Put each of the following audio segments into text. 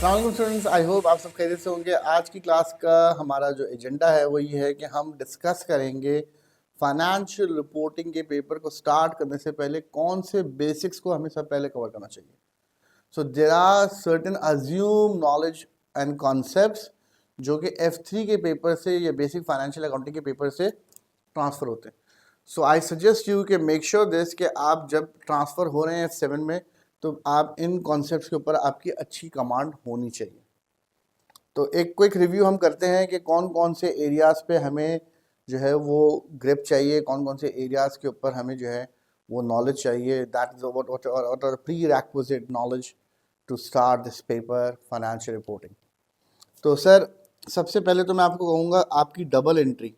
अस्सलाम students, I hope आप सब खैरियत से होंगे। आज की क्लास का हमारा जो एजेंडा है वो ये है कि हम डिस्कस करेंगे फाइनेंशियल रिपोर्टिंग के पेपर को स्टार्ट करने से पहले कौन से बेसिक्स को हमें सब पहले कवर करना चाहिए। So there are certain assume knowledge and concepts जो कि F3 के पेपर से या बेसिक फाइनेंशियल अकाउंटिंग के पेपर से ट्रांसफ़र होते हैं। सो आई सजेस्ट यू कि मेक श्योर दिस कि आप जब ट्रांसफ़र हो रहे हैं F7 में तो आप इन कॉन्सेप्ट्स के ऊपर आपकी अच्छी कमांड होनी चाहिए। तो एक क्विक रिव्यू हम करते हैं कि कौन कौन से एरियाज़ पे हमें जो है वो ग्रिप चाहिए, कौन कौन से एरियाज़ के ऊपर हमें जो है वो नॉलेज चाहिए। That is what are prerequisite knowledge to start this paper financial reporting. तो सर सबसे पहले तो मैं आपको कहूँगा आपकी डबल एंट्री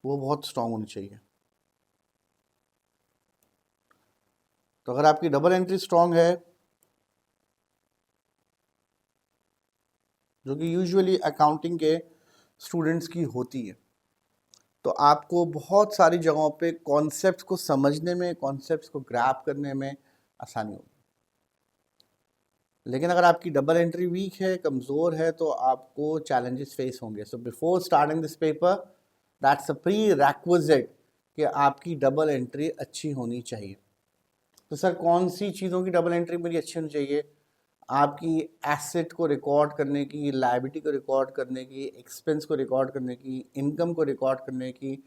वो बहुत स्ट्रांग होनी चाहिए। तो अगर आपकी डबल एंट्री स्ट्रांग है, जो कि यूजुअली अकाउंटिंग के स्टूडेंट्स की होती है, तो आपको बहुत सारी जगहों पे कॉन्सेप्ट्स को समझने में, कॉन्सेप्ट्स को ग्रैब करने में आसानी होगी। लेकिन अगर आपकी डबल एंट्री वीक है, कमज़ोर है, तो आपको चैलेंजेस फेस होंगे। So before starting this paper that's a pre requisite कि आपकी डबल एंट्री अच्छी होनी चाहिए। तो सर कौन सी चीज़ों की डबल एंट्री मेरी अच्छी होनी चाहिए? आपकी एसेट को रिकॉर्ड करने की, लायबिलिटी को रिकॉर्ड करने की, एक्सपेंस को रिकॉर्ड करने की, इनकम को रिकॉर्ड करने की,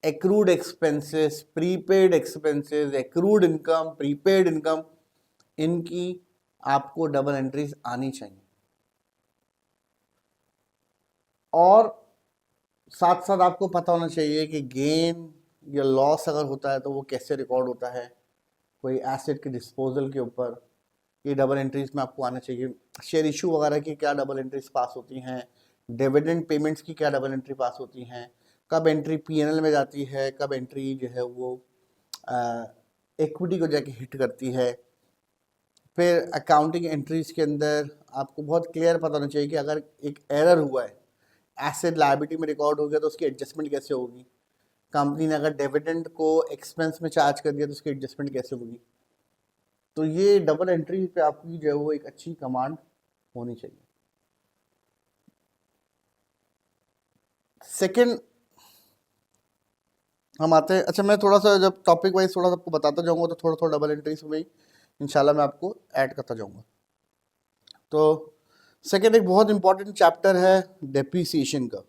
accrued expenses, prepaid expenses, accrued income, prepaid income, इनकी आपको डबल एंट्रीज आनी चाहिए। और साथ साथ आपको पता होना चाहिए कि गेन या लॉस अगर होता है तो वो कैसे रिकॉर्ड होता है, कोई एसेट के डिस्पोजल के ऊपर, ये डबल एंट्रीज में आपको आना चाहिए। शेयर इशू वगैरह की क्या डबल एंट्रीज पास होती हैं, डिविडेंड पेमेंट्स की क्या डबल एंट्री पास होती हैं, कब एंट्री पीएनएल में जाती है, कब एंट्री जो है वो इक्विटी को जाके हिट करती है। फिर अकाउंटिंग एंट्रीज के अंदर आपको बहुत क्लियर पता होना चाहिए कि अगर एक एरर हुआ है, एसेट लायबिलिटी में रिकॉर्ड हो गया तो उसकी एडजस्टमेंट कैसे होगी, कंपनी ने अगर डिविडेंड को एक्सपेंस में चार्ज कर दिया तो उसकी एडजस्टमेंट कैसे होगी। तो ये डबल एंट्री पे आपकी जो है वो एक अच्छी कमांड होनी चाहिए। सेकंड हम आते हैं, अच्छा मैं थोड़ा सा जब टॉपिक वाइज थोड़ा सा आपको बताता जाऊंगा तो थोड़ा थोड़ा डबल एंट्रीज में इंशाल्लाह मैं आपको ऐड करता जाऊंगा। तो सेकंड एक बहुत इंपॉर्टेंट चैप्टर है डेप्रीसिएशन का।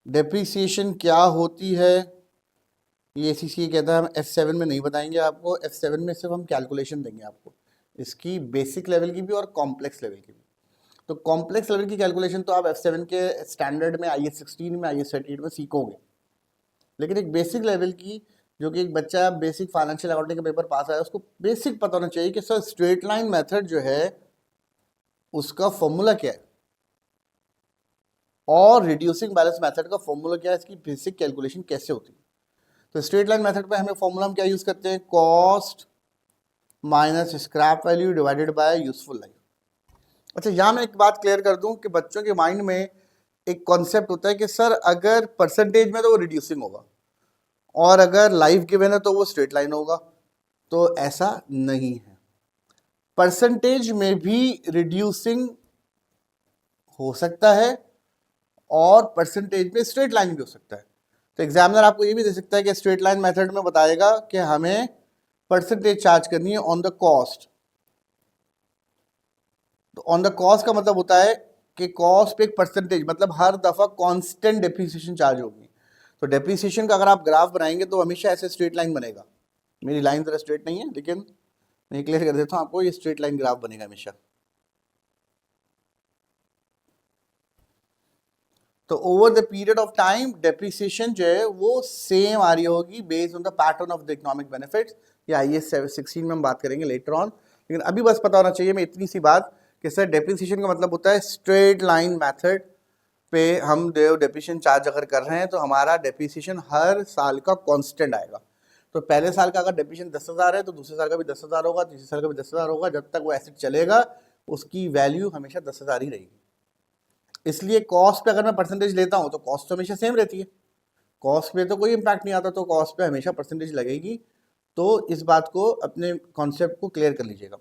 डेप्रीसिएशन क्या होती है ये ACCA कहता है, हम F7 में नहीं बताएंगे आपको। F7 में सिर्फ हम कैलकुलेशन देंगे आपको, इसकी बेसिक लेवल की भी और कॉम्प्लेक्स लेवल की भी। तो कॉम्प्लेक्स लेवल की कैलकुलेशन तो आप F7 के स्टैंडर्ड में IAS 16 में IAS 38 में सीखोगे, लेकिन एक बेसिक लेवल की जो कि एक बच्चा बेसिक फाइनेंशियल अकाउंटिंग का पेपर पास आया उसको बेसिक पता होना चाहिए कि सर स्ट्रेट लाइन मेथड जो है उसका फॉर्मूला क्या है और रिड्यूसिंग बैलेंस मेथड का फॉर्मूला क्या है, इसकी बेसिक कैलकुलेशन कैसे होती है। तो स्ट्रेट लाइन मेथड पे हमें फॉर्मूला हम क्या यूज करते हैं, cost minus scrap value divided by useful life. अच्छा यहाँ मैं एक बात क्लियर कर दूं कि बच्चों के माइंड में एक कॉन्सेप्ट होता है कि सर अगर परसेंटेज में तो वो रिड्यूसिंग होगा और अगर लाइफ गिवन है तो वो स्ट्रेट लाइन होगा। तो ऐसा नहीं है, परसेंटेज में भी रिड्यूसिंग हो सकता है और परसेंटेज में स्ट्रेट लाइन भी हो सकता है। तो एग्जामिनर आपको ये भी दे सकता है कि स्ट्रेट लाइन मेथड में बताएगा कि हमें परसेंटेज चार्ज करनी है ऑन द कॉस्ट। तो ऑन द कॉस्ट का मतलब होता है कि कॉस्ट पे एक परसेंटेज, मतलब हर दफा कांस्टेंट डेप्रिसिएशन चार्ज होगी। तो डेप्रिसिएशन का अगर आप ग्राफ बनाएंगे तो हमेशा ऐसे स्ट्रेट लाइन बनेगा। मेरी लाइन जरा स्ट्रेट नहीं है लेकिन मैं क्लियर कर देता हूँ आपको, ये स्ट्रेट लाइन ग्राफ बनेगा हमेशा। तो over the period of time depreciation जो है वो सेम आ रही होगी based on the pattern of the economic benefits. या IAS 16 में हम बात करेंगे लेटर ऑन, लेकिन अभी बस पता होना चाहिए मैं इतनी सी बात कि सर डेप्रिसिएशन का मतलब होता है स्ट्रेट लाइन मेथड पे हम डेप्रिसिएशन चार्ज अगर कर रहे हैं तो हमारा डेप्रिसिएशन हर साल का कांस्टेंट आएगा। तो पहले साल का अगर डेप्रिसिएशन 10,000 है तो दूसरे साल का भी 10,000 होगा, तीसरे साल का भी 10,000 होगा, जब तक वो एसेट चलेगा उसकी वैल्यू हमेशा 10,000 ही रहेगी। इसलिए कॉस्ट पे अगर मैं परसेंटेज लेता हूं तो कॉस्ट तो हमेशा सेम रहती है, कॉस्ट पे तो कोई इम्पैक्ट नहीं आता, तो कॉस्ट पे हमेशा परसेंटेज लगेगी। तो इस बात को, अपने कॉन्सेप्ट को क्लियर कर लीजिएगा।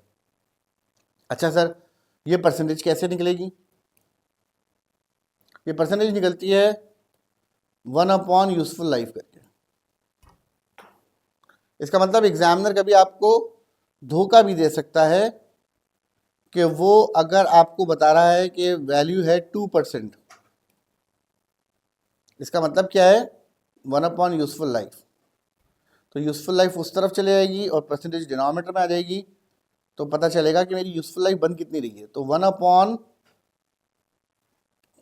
अच्छा सर, ये परसेंटेज कैसे निकलेगी? ये परसेंटेज निकलती है 1/, यूजफुल लाइफ करके। इसका मतलब एग्जामिनर कभी आपको धोखा भी दे सकता है कि वो अगर आपको बता रहा है कि वैल्यू है 2%, इसका मतलब क्या है? 1/, यूजफुल लाइफ। तो यूजफुल लाइफ उस तरफ चले जाएगी और परसेंटेज डिनोमिनेटर में आ जाएगी, तो पता चलेगा कि मेरी यूजफुल लाइफ बन कितनी रही है। तो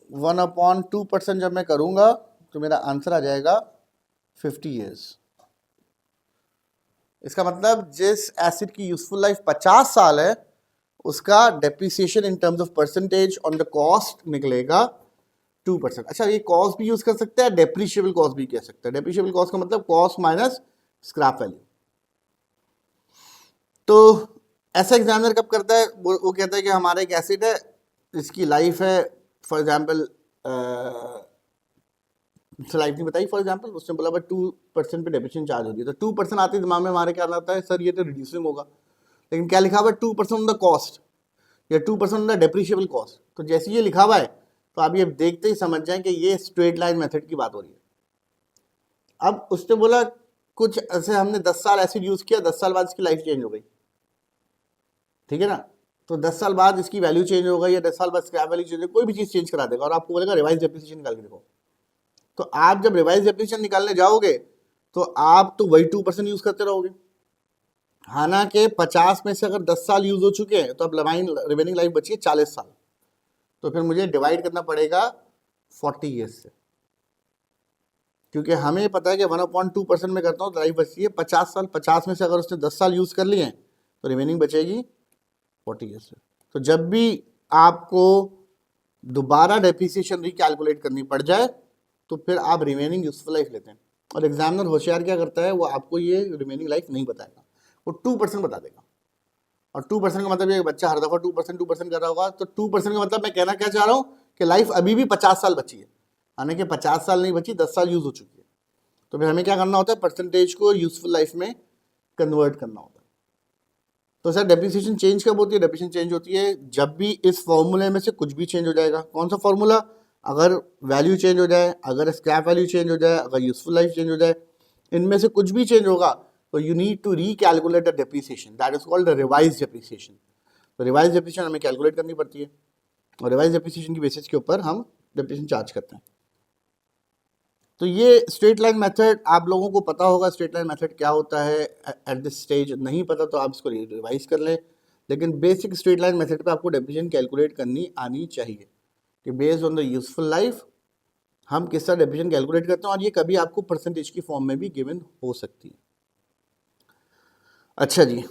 1/2% जब मैं करूंगा तो मेरा आंसर आ जाएगा 50 ईयर्स। इसका मतलब जिस एसिड की यूजफुल लाइफ 50 साल है, उसका depreciation in terms of percentage on the cost निकलेगा 2%। अच्छा, ये कॉस्ट भी यूज कर सकते हैं, डेप्रिशिएबल कॉस्ट भी कह सकते हैं। डेप्रिशिएबल कॉस्ट का मतलब कॉस्ट माइनस स्क्रैप वैल्यू। तो ऐसा एग्जामिनर कब करता है? वो कहता है कि हमारा एक एसिड है, इसकी लाइफ है फॉर एग्जाम्पल, लाइफ नहीं बताई, फॉर एग्जाम्पल उसने बोला भाई 2% पे डेप्रिसिएशन चार्ज होती है। तो 2% आते ही दिमाग में हमारे क्या आता है? सर ये तो रिड्यूसिंग होगा, लेकिन क्या लिखा हुआ है? 2% ऑन द कॉस्ट या 2% ऑन द डेप्रिशिएबल कॉस्ट। तो जैसे ये लिखा हुआ है तो आप ये देखते ही समझ जाएं कि ये स्ट्रेट लाइन मेथड की बात हो रही है। अब उसने बोला कुछ ऐसे, हमने 10 साल एसिड यूज किया, 10 साल बाद इसकी लाइफ चेंज हो गई, ठीक है ना? तो 10 साल बाद इसकी वैल्यू चेंज हो गई या 10 साल बाद स्क्रैप वैल्यू चेंज हो, कोई भी चीज चेंज करा देगा और आपको बोलेगा रिवाइज डेप्रिसिएशन निकाल के देखो। तो आप जब रिवाइज डेप्रिसिएशन निकालने जाओगे तो आप तो वही 2% यूज करते रहोगे। हालांकि 50 में से अगर 10 साल यूज हो चुके हैं तो अब रिमेनिंग लाइफ बची है 40 साल। तो फिर मुझे डिवाइड करना पड़ेगा 40 ईयर्स से, क्योंकि हमें पता है कि 1/2% में करता हूँ तो लाइफ बचती है 50 साल। 50 में से अगर उसने 10 साल यूज कर लिए हैं तो रिमेनिंग बचेगी 40 ईयर्स से। तो जब भी आपको दोबारा डेप्रिसिएशन रिकैलकुलेट करनी पड़ जाए तो फिर आप रिमेनिंग यूजफुल लाइफ लेते हैं। और एग्जामिनर होशियार क्या करता है? वो आपको ये रिमेनिंग लाइफ नहीं बताएगा, वो 2% बता देगा। और 2% का मतलब ये बच्चा हर दफा 2% कर रहा होगा, तो 2% का मतलब मैं कहना क्या चाह रहा हूँ कि लाइफ अभी भी 50 साल बची है, यानी कि 50 साल नहीं बची, 10 साल यूज हो चुकी है। तो फिर हमें क्या करना होता है? परसेंटेज को यूजफुल लाइफ में कन्वर्ट करना होता है। तो सर डेप्रिसिएशन चेंज कब होती है? डेप्रिसिएशन चेंज होती है जब भी इस फॉर्मूले में से कुछ भी चेंज हो जाएगा। कौन सा फॉर्मूला? अगर वैल्यू चेंज हो जाए, अगर स्क्रैप वैल्यू चेंज हो जाए, अगर यूजफुल लाइफ चेंज हो जाए, इनमें से कुछ भी चेंज होगा तो you need to recalculate the depreciation, that is called the revise depreciation. तो रिवाइज डेप्रिसिएशन हमें कैलकुलेट करनी पड़ती है और रिवाइज डेप्रिसिएशन की बेसिस के ऊपर हम डेप्रिसिएशन चार्ज करते हैं। तो ये स्ट्रेट लाइन मेथड आप लोगों को पता होगा, स्ट्रेट लाइन मेथड क्या होता है एट दिस स्टेज। नहीं पता तो आप इसको रिवाइज कर लें, लेकिन बेसिक स्ट्रेट लाइन मेथड पे आपको डेप्रिसिएशन कैलकुलेट करनी आनी चाहिए कि based on the useful life हम किस तरह डेप्रिसिएशन कैलकुलेट करते हैं, और ये कभी आपको परसेंटेज की फॉर्म में भी गिवन हो सकती है। अच्छा जी,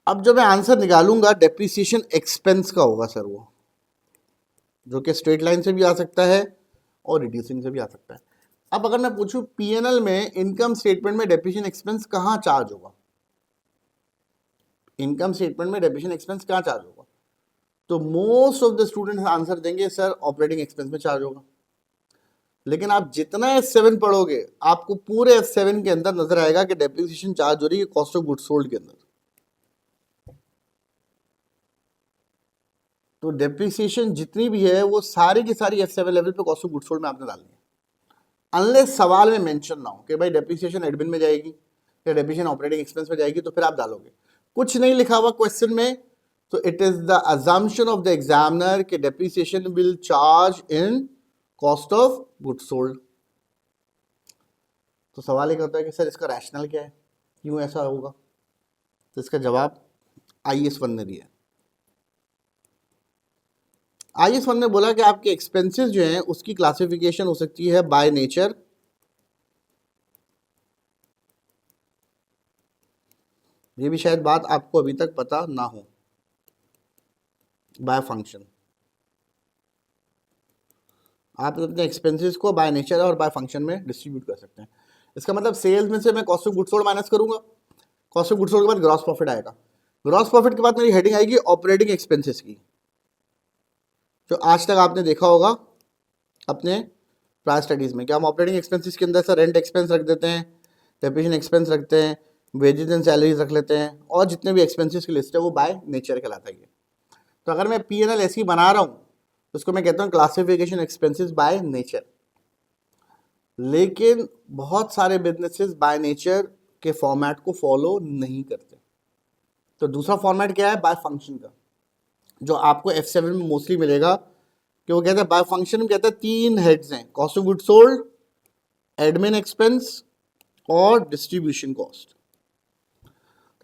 अब जो मैं आंसर निकालूंगा डेप्रिसिएशन एक्सपेंस का होगा सर, वो जो कि स्ट्रेट लाइन से भी आ सकता है और रिड्यूसिंग से भी आ सकता है। अब अगर मैं पूछूं पीएनएल में इनकम स्टेटमेंट में डेप्रिसिएशन एक्सपेंस कहाँ चार्ज होगा? इनकम स्टेटमेंट में डेप्रिसिएशन एक्सपेंस कहाँ चार्ज होगा? तो most of the students answer देंगे सर ऑपरेटिंग एक्सपेंस में चार्ज होगा। लेकिन आप जितना F7 पढ़ोगे आपको पूरे F7 के अंदर नजर आएगा कि डेप्रिसिएशन चार्ज हो रही है कॉस्ट ऑफ गुड्स सोल्ड के अंदर। तो डेप्रिसिएशन जितनी भी है वो सारी की सारी F7 लेवल पे कॉस्ट ऑफ गुड्स सोल्ड में आपने डालनी है, अनलेस सवाल में मेंशन ना हो कि भाई डेप्रिसिएशन एडमिन में जाएगी या डेप्रिसिएशन ऑपरेटिंग एक्सपेंस में जाएगी, तो फिर आप डालोगे। कुछ नहीं लिखा हुआ क्वेश्चन में तो it is the assumption of the examiner कि depreciation will charge in cost of goods sold. तो सवाल एक होता है कि सर इसका रैशनल क्या है, क्यों ऐसा होगा? तो इसका जवाब IS1 ने दिया। IS1 ने बोला कि आपके एक्सपेंसेस जो हैं उसकी क्लासिफिकेशन हो सकती है बाय नेचर, ये भी शायद बात आपको अभी तक पता ना हो, बाय फंक्शन। आप अपने एक्सपेंसेस को बाय नेचर और बाय फंक्शन में डिस्ट्रीब्यूट कर सकते हैं। इसका मतलब सेल्स में से मैं cost of goods sold minus करूंगा, कॉस्ट ऑफ गुड्स सोल्ड के बाद ग्रॉस प्रॉफिट आएगा, ग्रॉस प्रॉफिट के बाद मेरी हेडिंग आएगी ऑपरेटिंग एक्सपेंसेस की, जो आज तक आपने देखा होगा अपने प्रायर स्टडीज में, क्या हम ऑपरेटिंग एक्सपेंसेस के अंदर सर रेंट एक्सपेंस रख देते हैं, डेप्रिसिएशन एक्सपेंस रखते हैं, वेजेस एंड सैलरीज रख लेते हैं, और जितने भी एक्सपेंसेस की लिस्ट है वो बाय नेचर कहलाता है। तो अगर मैं P&L ऐसी बना रहा हूँ तो उसको मैं कहता हूँ क्लासिफिकेशन एक्सपेंसेस बाय नेचर। लेकिन बहुत सारे बिजनेसेस बाय नेचर के फॉर्मेट को फॉलो नहीं करते। तो दूसरा फॉर्मेट क्या है, बाय फंक्शन का, जो आपको F7 में मोस्टली मिलेगा, कि वो कहते हैं बाय फंक्शन में कहते हैं 3 हेड्स हैं, cost of good sold, admin expense और डिस्ट्रीब्यूशन कॉस्ट।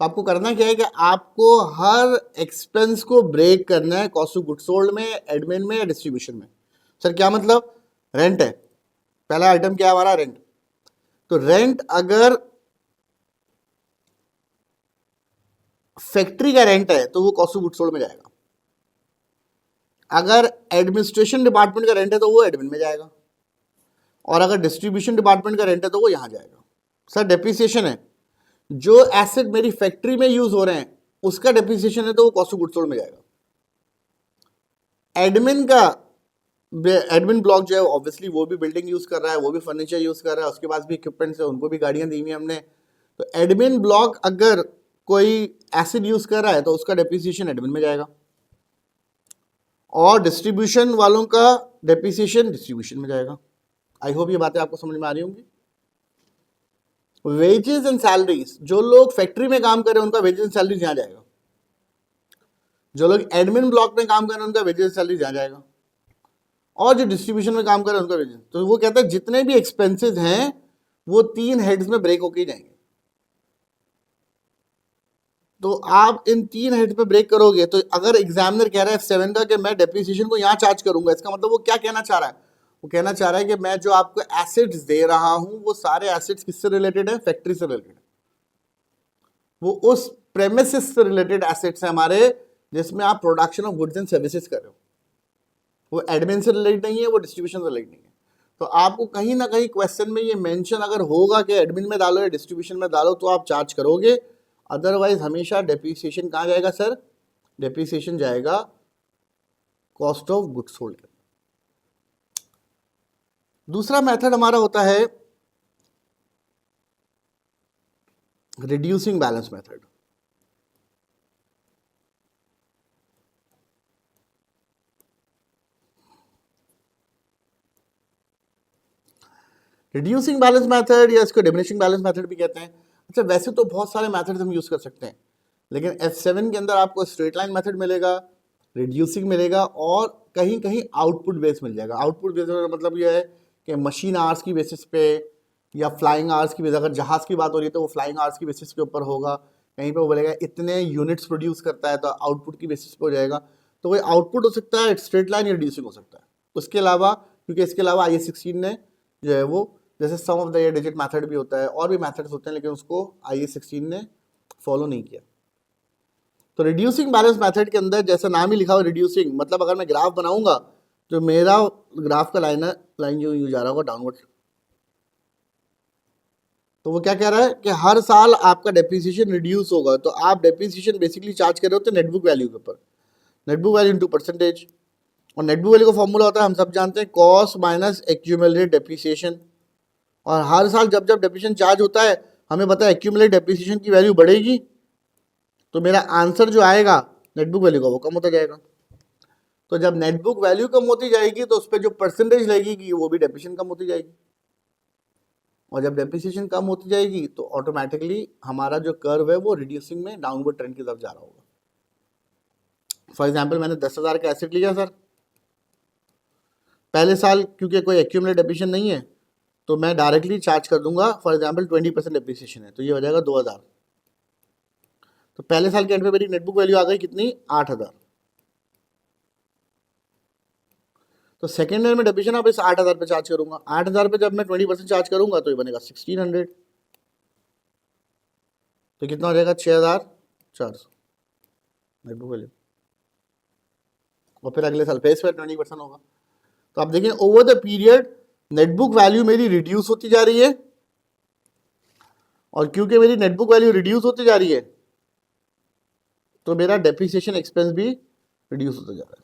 तो आपको करना क्या है कि आपको हर एक्सपेंस को ब्रेक करना है, कॉस्ट ऑफ गुड सोल्ड में, एडमिन में या डिस्ट्रीब्यूशन में। सर क्या मतलब, रेंट है, पहला आइटम क्या है हमारा, रेंट। तो रेंट अगर फैक्ट्री का रेंट है तो वो कॉस्ट ऑफ गुड सोल्ड में जाएगा, अगर एडमिनिस्ट्रेशन डिपार्टमेंट का रेंट है तो वो एडमिन में जाएगा, और अगर डिस्ट्रीब्यूशन डिपार्टमेंट का रेंट है तो वो यहां जाएगा। सर डेप्रिसिएशन है, जो एसेट मेरी फैक्ट्री में यूज हो रहे हैं उसका डेप्रिसिएशन है तो वो कॉस्ट ऑफ गुड सोल्ड में जाएगा। एडमिन ब्लॉक जो है ऑब्वियसली वो भी बिल्डिंग यूज कर रहा है, वो भी फर्नीचर यूज कर रहा है, उसके पास भी इक्विपमेंट्स है, उनको भी गाड़ियां दी हुई हमने। तो एडमिन ब्लॉक अगर कोई एसिड यूज कर रहा है तो उसका डेप्रिसिएशन एडमिन में जाएगा, और डिस्ट्रीब्यूशन वालों का डेप्रिसिएशन डिस्ट्रीब्यूशन में जाएगा। आई होप ये बातें आपको समझ में आ रही होंगी। वेजेस एंड सैलरीज, जो लोग फैक्ट्री में काम कर रहे हैं उनका वेजेस एंड सैलरीज यहां जाएगा, जो लोग एडमिन ब्लॉक में काम कर रहे हैं उनका वेजेस एंड सैलरीज यहां जाएगा, और जो डिस्ट्रीब्यूशन में काम कर रहे हैं उनका वेजेस। तो वो कहता है जितने भी एक्सपेंसेस हैं वो 3 हेड्स में ब्रेक होके जाएंगे। तो आप इन 3 हेड पे ब्रेक करोगे, तो अगर एग्जामिनर कह रहा है F7 का कि मैं डेप्रिसिएशन को यहाँ चार्ज करूंगा, इसका मतलब वो क्या कहना चाह रहा है, वो कहना चाह रहा है कि मैं जो आपको एसेट्स दे रहा हूं वो सारे एसेट्स किससे रिलेटेड है, फैक्ट्री से रिलेटेड, वो उस प्रेमिसेस से रिलेटेड एसेट्स है हमारे जिसमें आप production of goods and services कर रहे हो। वो एडमिन से रिलेटेड नहीं है, वो डिस्ट्रीब्यूशन से रिलेटेड नहीं है। तो आपको कहीं ना कहीं क्वेश्चन में ये मेंशन अगर होगा कि एडमिन में डालो या डिस्ट्रीब्यूशन में डालो तो आप चार्ज करोगे, अदरवाइज हमेशा डेप्रिसिएशन कहाँ जाएगा सर, डेप्रिसिएशन जाएगा कॉस्ट ऑफ गुड्स सोल्ड। दूसरा मेथड हमारा होता है reducing balance method. Reducing balance method या इसको डिमिनिशिंग बैलेंस मेथड भी कहते हैं। अच्छा, वैसे तो बहुत सारे मेथड्स हम यूज कर सकते हैं, लेकिन F7 के अंदर आपको स्ट्रेट लाइन मेथड मिलेगा, रिड्यूसिंग मिलेगा, और कहीं कहीं आउटपुट बेस मिल जाएगा। आउटपुट बेस का मतलब यह है कि मशीन आवर्स की बेसिस पे या फ्लाइंग आवर्स की बेसिस, अगर जहाज की बात हो रही है तो वो फ्लाइंग आवर्स की बेसिस के ऊपर होगा, कहीं पे वो बोलेगा इतने यूनिट्स प्रोड्यूस करता है तो आउटपुट की बेसिस पे हो जाएगा। तो वही आउटपुट हो सकता है, स्ट्रेट लाइन या रिड्यूसिंग हो सकता है। उसके अलावा, क्योंकि इसके अलावा IAS 16 ने जो है वो जैसे sum of the year digit method भी होता है, और भी मेथड्स होते हैं, लेकिन उसको IAS 16 ने फॉलो नहीं किया। तो रिड्यूसिंग बैलेंस मेथड के अंदर जैसा नाम ही लिखा हुआ रिड्यूसिंग, मतलब अगर मैं ग्राफ बनाऊंगा तो मेरा ग्राफ का लाइन जो यूज आ रहा होगा डाउनवर्ड। तो वो क्या कह रहा है कि हर साल आपका डेप्रिसिएशन रिड्यूस होगा, तो आप डेप्रिसिएशन बेसिकली चार्ज कर रहे होते हैं नेटबुक वैल्यू के ऊपर, नेटबुक वैल्यू इनटू परसेंटेज। और नेटबुक वैल्यू का फॉर्मूला होता है, हम सब जानते हैं, कॉस्ट माइनस एक्यूमुलेटेड डेप्रिसिएशन। और हर साल जब जब डेप्रिसिएशन चार्ज होता है हमें पता है एक्यूमुलेटेड डेप्रिसिएशन की वैल्यू बढ़ेगी, तो मेरा आंसर जो आएगा नेटबुक वैल्यू का वो कम होता जाएगा। तो जब नेटबुक वैल्यू कम होती जाएगी तो उस पर जो परसेंटेज लगेगी वो भी डेप्रिसिएशन कम होती जाएगी, और जब डेप्रिसिएशन कम होती जाएगी तो ऑटोमेटिकली हमारा जो कर्व है वो रिड्यूसिंग में डाउनवर्ड ट्रेंड की तरफ जा रहा होगा। फॉर एग्जाम्पल मैंने 10,000 का एसेट लिया सर, पहले साल क्योंकि कोई एक्यूमुलेटेड डेप्रिसिएशन नहीं है तो मैं डायरेक्टली चार्ज कर दूंगा, फॉर एग्जाम्पल 20% डेप्रिसिएशन है तो ये हो जाएगा 2,000। तो पहले साल के एंड पे मेरी नेटबुक वैल्यू आ गई कितनी, 8,000। तो सेकेंड ईयर में डेप्रिसिएशन आप इस 8,000 पे चार्ज करूंगा, 8,000 पे जब मैं 20% चार्ज करूंगा तो ये बनेगा 1,600। तो कितना हो जाएगा, 6,400 नेटबुक वैल्यू, और फिर अगले साल पे इस पर 20% होगा। तो आप देखिए over the period net book value मेरी रिड्यूस होती जा रही है, और क्योंकि मेरी नेटबुक वैल्यू रिड्यूस होती जा रही है तो मेरा डेप्रिसिएशन एक्सपेंस भी रिड्यूस होता जा रहा है।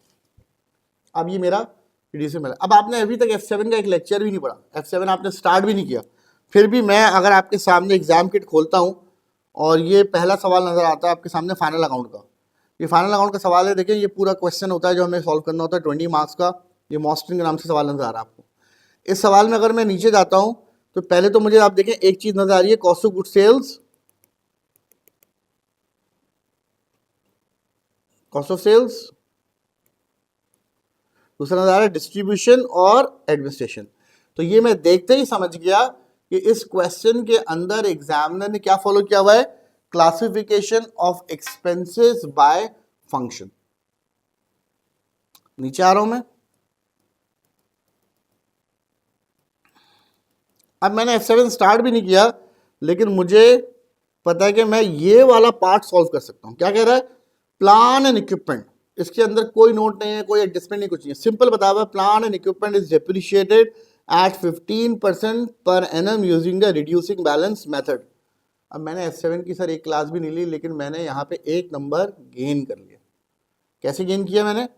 अब ये मेरा रिड्यूसिंग बैलेंस। अब आपने अभी तक F7 का एक लेक्चर भी नहीं पढ़ा, F7 आपने स्टार्ट भी नहीं किया, फिर भी मैं अगर आपके सामने एग्जाम किट खोलता हूँ और ये पहला सवाल नजर आता है आपके सामने फाइनल अकाउंट का, ये फाइनल अकाउंट का सवाल है, देखिए ये पूरा क्वेश्चन होता है जो हमें सॉल्व करना होता है 20 मार्क्स का, ये मॉस्टरिंग के नाम से सवाल नजर आ रहा है आपको। इस सवाल में अगर मैं नीचे जाता हूं तो पहले तो मुझे आप देखें एक चीज नजर आ रही है, cost of good sales, cost of sales, दूसरा नजर आ रहा है डिस्ट्रीब्यूशन और एडमिनिस्ट्रेशन। तो ये मैं देखते ही समझ गया कि इस क्वेश्चन के अंदर एग्जामिनर ने क्या फॉलो किया हुआ है, classification of expenses by function. नीचे आ रहा हूं मैं, अब मैंने F7 स्टार्ट भी नहीं किया लेकिन मुझे पता है कि मैं ये वाला पार्ट सॉल्व कर सकता हूं। क्या कह रहा है, प्लान एंड इक्विपमेंट, इसके अंदर कोई नोट नहीं है, कोई एडजस्टमेंट नहीं, कुछ नहीं है, सिंपल बता हुआ है, plant and equipment is depreciated at 15% per annum using the reducing balance method. अब मैंने F7 की सर एक क्लास भी नहीं ली लेकिन मैंने यहाँ पे एक नंबर गेन कर लिया। कैसे गेन किया मैंने,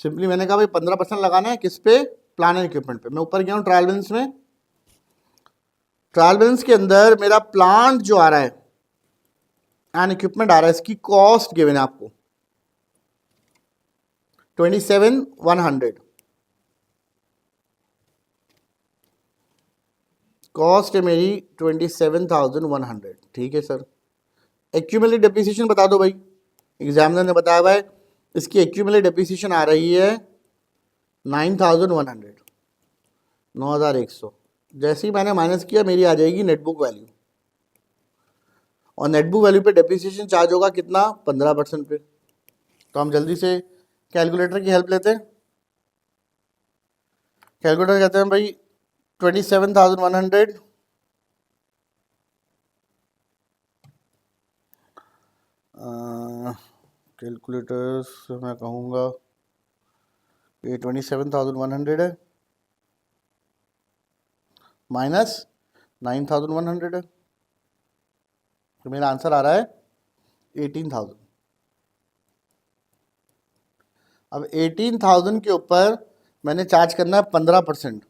सिंपली मैंने कहा भाई 15% लगाना है किस पे, प्लान एंड इक्विपमेंट पे। मैं ऊपर गया हूँ ट्रायल बैलेंस में, ट्रायल बैलेंस के अंदर मेरा प्लांट जो आ रहा है एंड इक्विपमेंट आ रहा है, इसकी कॉस्ट गिवन है आपको 27,100, कॉस्ट है मेरी 27,100, ठीक है सर। एक्यूमुलेटेड डेप्रिसिएशन बता दो भाई, एग्जामिनर ने बताया हुआ है इसकी एक्यूमुलेटेड डेप्रिसिएशन आ रही है 9,100, 9,100। जैसे ही मैंने माइनस किया मेरी आ जाएगी नेटबुक वैल्यू, और नेटबुक वैल्यू पे डेप्रिसिएशन चार्ज होगा कितना, 15% पे। तो हम जल्दी से कैलकुलेटर की हेल्प लेते हैं, कैलकुलेटर कहते हैं भाई 27,100 कैलकुलेटर से मैं कहूँगा ये 27,100 है माइनस 9,100 है, तो मेरा आंसर आ रहा है 18,000। अब 18,000 के ऊपर मैंने चार्ज करना है 15%,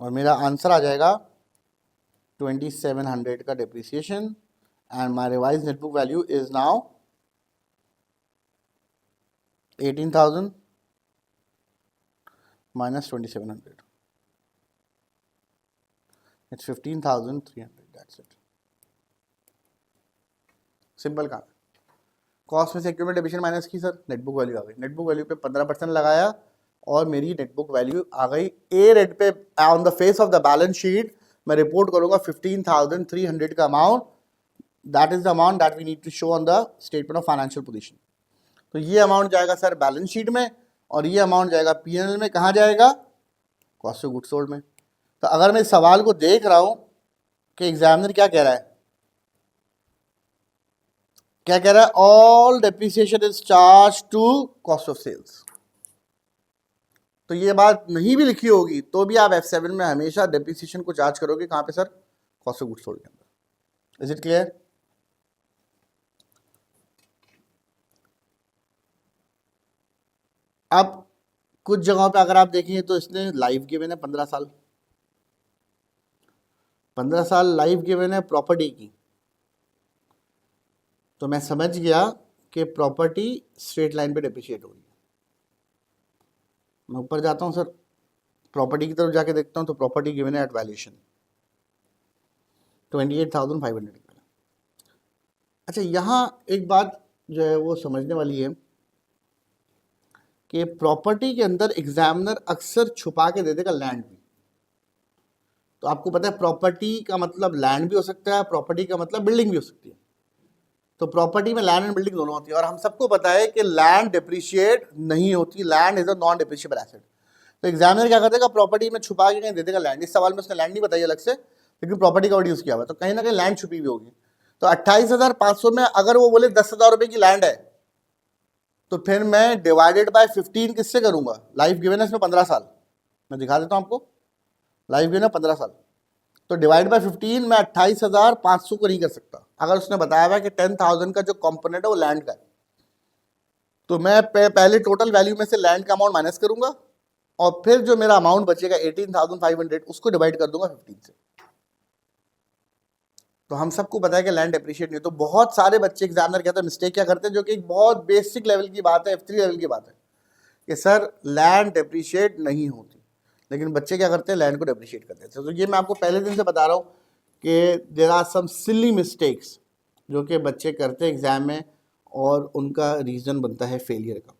और मेरा आंसर आ जाएगा 2700 का depreciation, and my revise net book value is now 18,000 minus 2,700. It's 15,300. That's it. Simple काम है। कॉस्ट में से एक्यूमुलेटेड डेप्रिसिएशन माइनस की सर, नेटबुक वैल्यू आ गई, नेटबुक वैल्यू पे 15% लगाया और मेरी नेटबुक वैल्यू आ गई। ए रेट पे on the face of the balance sheet मैं रिपोर्ट करूंगा 15,300 का amount, that is the amount that we need to show on the statement of financial position. तो ये अमाउंट जाएगा सर बैलेंस शीट में, और ये अमाउंट जाएगा पीएनएल में, कहाँ जाएगा, कॉस्ट ऑफ गुड्स सोल्ड में। तो अगर मैं इस सवाल को देख रहा हूं कि एग्जामिनर क्या कह रहा है, क्या कह रहा है, all depreciation is charge to cost of sales. तो ये बात नहीं भी लिखी होगी तो भी आप F7 में हमेशा डेप्रिसिएशन को चार्ज करोगे, कहां पे sir, cost of goods sold के अंदर। Is it clear? अब कुछ जगहों पे अगर आप देखेंगे तो इसने लाइव गिवन है 15 साल, 15 साल लाइव गिवन है प्रॉपर्टी की, तो मैं समझ गया कि प्रॉपर्टी स्ट्रेट लाइन पे डेप्रिशिएट हो रही है। मैं ऊपर जाता हूं सर, प्रॉपर्टी की तरफ जाके देखता हूं तो प्रॉपर्टी गिवन है एट वैल्यूएशन 28,500। अच्छा, यहां एक बात जो है वो समझने वाली है कि प्रॉपर्टी के अंदर एग्जामिनर अक्सर छुपा के दे देगा लैंड भी। तो आपको पता है प्रॉपर्टी का मतलब लैंड भी हो सकता है, प्रॉपर्टी का मतलब बिल्डिंग भी हो सकती है। तो प्रॉपर्टी में लैंड एंड बिल्डिंग दोनों होती है, और हम सबको पता है कि लैंड डिप्रिशिएट नहीं होती, land is a non depreciable asset. तो एग्जामिनर क्या कर देगा, प्रॉपर्टी में छुपा के कहीं दे देगा लैंड। इस सवाल में उसने लैंड नहीं बताई अलग से, लेकिन प्रॉपर्टी का वर्ड यूज किया हुआ, तो कहीं ना कहीं लैंड छुपी हुई होगी। तो 28,500 में अगर वो बोले 10,000 रुपए की लैंड है, तो फिर मैं डिवाइडेड बाय 15 किससे करूंगा, लाइफ गिवन है इसमें 15 साल, मैं दिखा देता हूं आपको, लाइफ गिवन है 15 साल, तो डिवाइड बाय 15 मैं 28,500 को नहीं कर सकता। अगर उसने बताया हुआ कि 10,000 का जो कंपोनेंट है वो लैंड का है, तो मैं पहले टोटल वैल्यू में से लैंड का अमाउंट माइनस करूंगा और फिर जो मेरा अमाउंट बचेगा 18,500 उसको डिवाइड कर दूंगा 15 से। तो हम सबको पता है कि लैंड डेप्रिशिएट नहीं, तो बहुत सारे बच्चे एग्जामिनर कहते हैं मिस्टेक क्या करते हैं, जो कि एक बहुत बेसिक लेवल की बात है, F3 लेवल की बात है, कि सर लैंड डेप्रिशिएट नहीं होती, लेकिन बच्चे क्या करते हैं, लैंड को डेप्रिशिएट कर देते हैं। तो ये मैं आपको पहले दिन से बता रहा हूँ कि there are some silly mistakes जो कि बच्चे करते हैं एग्जाम में और उनका रीज़न बनता है फेलियर का।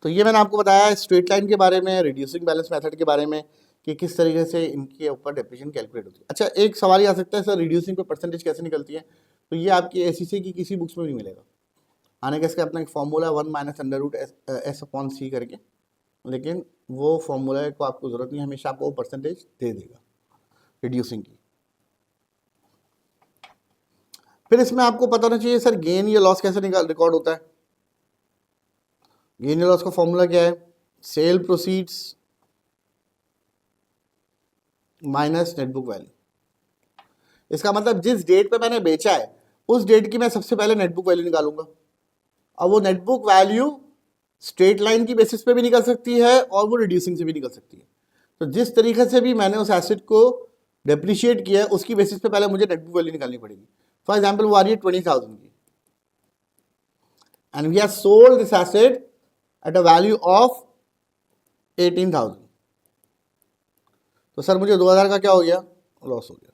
तो ये मैंने आपको बताया स्ट्रेट लाइन के बारे में, रिड्यूसिंग बैलेंस मेथड के बारे में, कि किस तरीके से इनके ऊपर डेप्रिशिएशन कैलकुलेट होती है। अच्छा, एक सवाल ये आ सकता है सर रिड्यूसिंग पे परसेंटेज कैसे निकलती है, तो ये आपकी एसईसी की किसी बुक्स में नहीं मिलेगा। आने का इसका अपना एक फॉर्मूला 1 - √S/C करके, लेकिन वो फॉर्मूला को आपको ज़रूरत नहीं, हमेशा आपको वो परसेंटेज दे देगा रिड्यूसिंग की। फिर इसमें आपको पता होना चाहिए सर गेन या लॉस कैसे रिकॉर्ड होता है। गेन या लॉस का फॉर्मूला क्या है, sale proceeds minus net book value. इसका मतलब जिस डेट पे मैंने बेचा है उस डेट की मैं सबसे पहले नेट बुक वैल्यू निकालूंगा। अब वो net book value straight line की बेसिस पे भी निकल सकती है और वो रिड्यूसिंग से भी निकल सकती है। तो जिस तरीके से भी मैंने उस एसेट को डेप्रिशिएट किया है उसकी बेसिस पे पहले मुझे नेट बुक वैल्यू निकालनी पड़ेगी। फॉर एग्जाम्पल वो आ रही है 20,000 की and we have sold this asset at a value of 18,000। तो सर मुझे 2,000 का क्या हो गया, लॉस हो गया।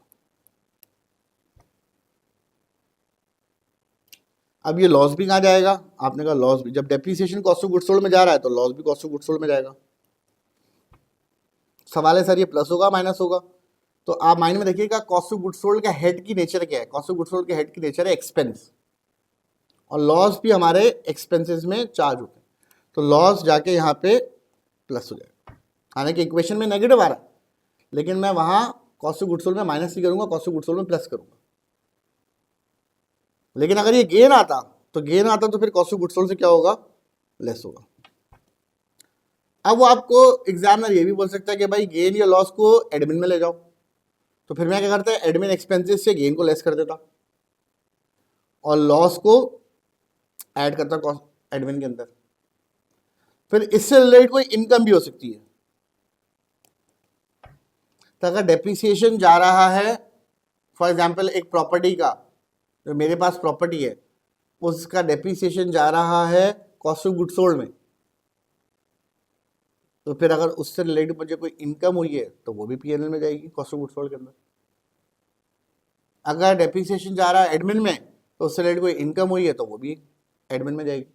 अब ये लॉस भी कहाँ जाएगा, आपने कहा लॉस भी, जब depreciation cost of goods sold में जा रहा है तो लॉस भी कॉस्ट ऑफ गुड्स सोल्ड में जाएगा। सवाल है सर ये प्लस होगा माइनस होगा, तो आप माइंड में देखिएगा कॉस्ट ऑफ गुड्स सोल्ड का हेड की नेचर क्या है, कॉस्ट ऑफ गुड्स सोल्ड के हेड की नेचर है एक्सपेंस, और लॉस भी हमारे एक्सपेंसेस में चार्ज होते हैं, तो लॉस जाके यहाँ पे प्लस हो जाएगा। हालांकि इक्वेशन में नेगेटिव आ रहा है, लेकिन मैं वहाँ कॉस्ट ऑफ गुड्स सोल्ड में माइनस नहीं करूँगा, कॉस्ट ऑफ गुड्स सोल्ड में प्लस करूँगा। लेकिन अगर ये गेन आता तो फिर कॉस्ट ऑफ गुड्स सोल्ड से क्या होगा, लेस होगा। अब वो आपको एग्जामिनर ये भी बोल सकता है कि भाई गेन या लॉस को एडमिन में ले जाओ, तो फिर मैं क्या करता है एडमिन एक्सपेंसेस से गेन को लेस कर देता और लॉस को ऐड करता कॉस्ट एडमिन के अंदर। फिर इससे रिलेटेड कोई इनकम भी हो सकती है, तो अगर डेप्रिसिएशन जा रहा है फॉर एग्जांपल एक प्रॉपर्टी का, जो मेरे पास प्रॉपर्टी है उसका डेप्रिसिएशन जा रहा है कॉस्ट ऑफ गुड्स सोल्ड में, तो फिर अगर उससे रिलेटेड मुझे कोई इनकम हुई है तो वो भी पीएनएल में जाएगी कॉस्ट ऑफ गुड्स सोल्ड के अंदर। अगर डेप्रिसिएशन जा रहा है एडमिन में तो उससे रिलेटेड कोई इनकम हुई है तो वो भी एडमिन में जाएगी।